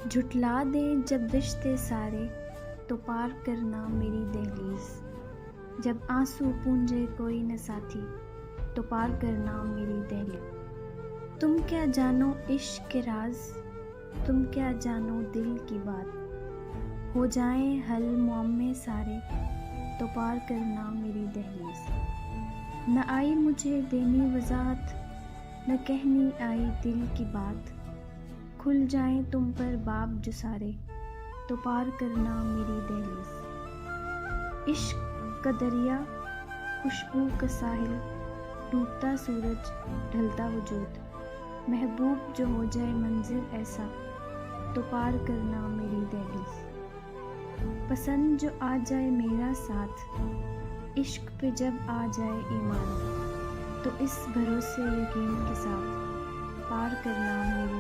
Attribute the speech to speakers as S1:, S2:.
S1: جھٹلا دیں جب رشتے سارے تو پار کرنا میری دہلیز، جب آنسو پونجے کوئی نہ ساتھی تو پار کرنا میری دہلیز۔ تم کیا جانو عشق کے راز، تم کیا جانو دل کی بات، ہو جائیں حل معمے سارے تو پار کرنا میری دہلیز۔ نہ آئی مجھے دینی وضاحت، نہ کہنی آئی دل کی بات، کھل جائیں تم پر باب جو سارے تو پار کرنا میری دہلیز۔ عشق کا دریا، خوشبو کا ساحل، ڈوبتا سورج ڈھلتا وجود، محبوب جو ہو جائے منظر ایسا تو پار کرنا میری دہلیز۔ پسند جو آ جائے میرا ساتھ، عشق پہ جب آ جائے ایمان، تو اس بھروسے یقین کے ساتھ پار کرنا میری